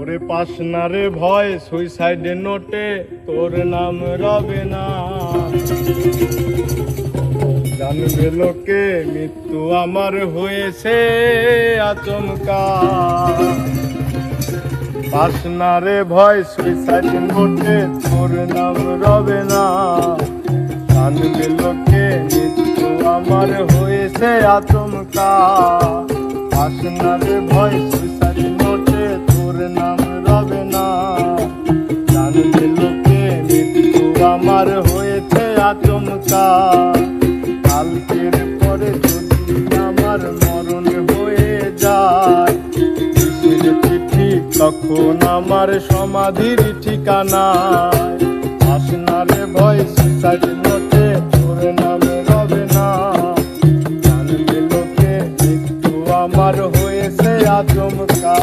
ওরে পাস না রে ভয়, সুইসাইড নোটে তোর নাম রবে না। জানবে লোকে মৃত্যু আমার হয়েছে আচমকা। পাস না রে ভয়, সুইসাইড নোটে তোর নাম রবে না। জানবে লোকে মৃত্যু আমার হয়েছে আচমকা। পাস না রে ভয়, সুইসাইড নোটে তোর নাম রবে না। জানবে লোকে মৃত্যু আমার হয়েছে আচমকা। কালকের পরে যদি আমার মরণ হয়ে যায়, চিঠি তখন আমার সমাধির ঠিকানা। পাস না রে ভয়, সুইসাইড নোটে তোর নাম রবে না। জানবে লোকে মৃত্যু আমার হয়েছে আচমকা।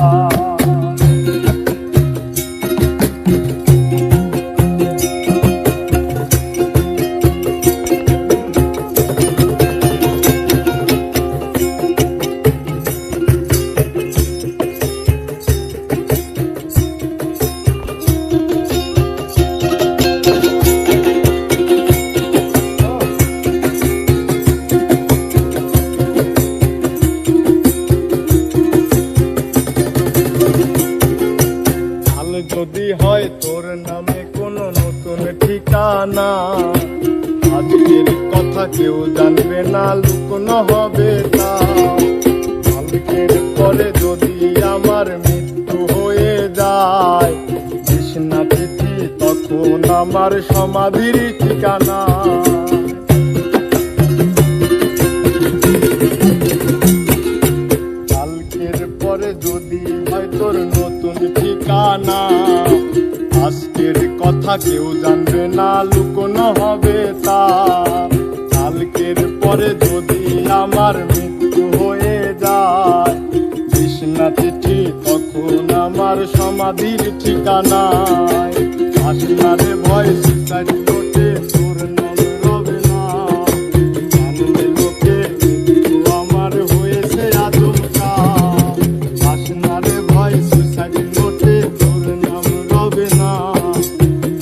যদি হয় তোর নামে কোনো নতুন ঠিকানা, আজকের কথা কেউ জানবে না, লুকোনো হবে তা। কালকের পরে যদি আমার মৃত্যু হয়ে যায়, কৃষ্ণা চিঠি তখন আমার সমাধির ঠিকানা। কালকের পরে যদি হয় তোর নতুন ঠিকানা, আজকের কথা কেউ জানবে না, লুকোনো হবে তা। কালকের পরে যদি আমার মৃত্যু হয়ে যায়, কৃষ্ণা চিঠি তখন আমার সমাধির ঠিকানা। পাস না রে ভয়, সুইসাইড নোটে তোর নাম রবে না। জানবে লোকে মৃত্যু আমার হয়েছে আচমকা। পাস না রে ভয়, সুইসাইড নোটে তোর নাম রবে না।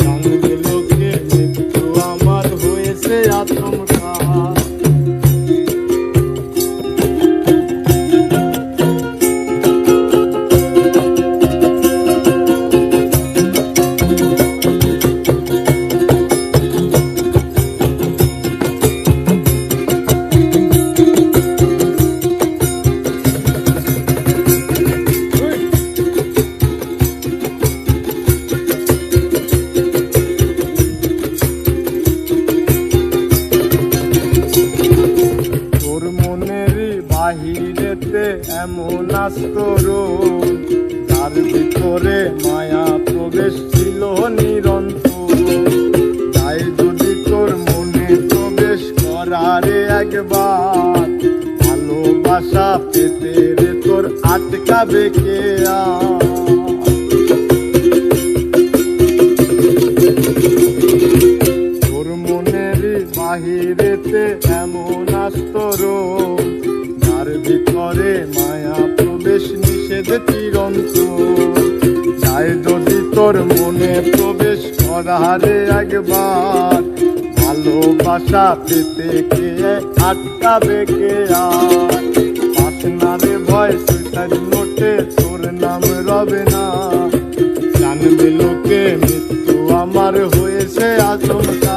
জানবে লোকে মৃত্যু আমার হয়েছে আচমকা। বাহিরেতে এমন আস্তরণ, যার ভিতরে মায়া প্রবেশ ছিল নিরন্তর। তাই যদি তোর মনে প্রবেশ করারে একবার, ভালোবাসা পেতে রে তোর আটকাবে কে আর? তোর মনের বাহিরেতে এমন আস্তরণ, যার ভিতরে মায়া প্রবেশ নিষেধ চিরন্তন। তাই যদি তোর মনে প্রবেশ করারে একবার, ভালোবাসা পেতে কে আটকাবে কে আর? পাস না রে ভয়, সুইসাইড নোটে তোর নাম রবে না। জানবে লোকে মৃত্যু আমার হয়েছে আচমকা।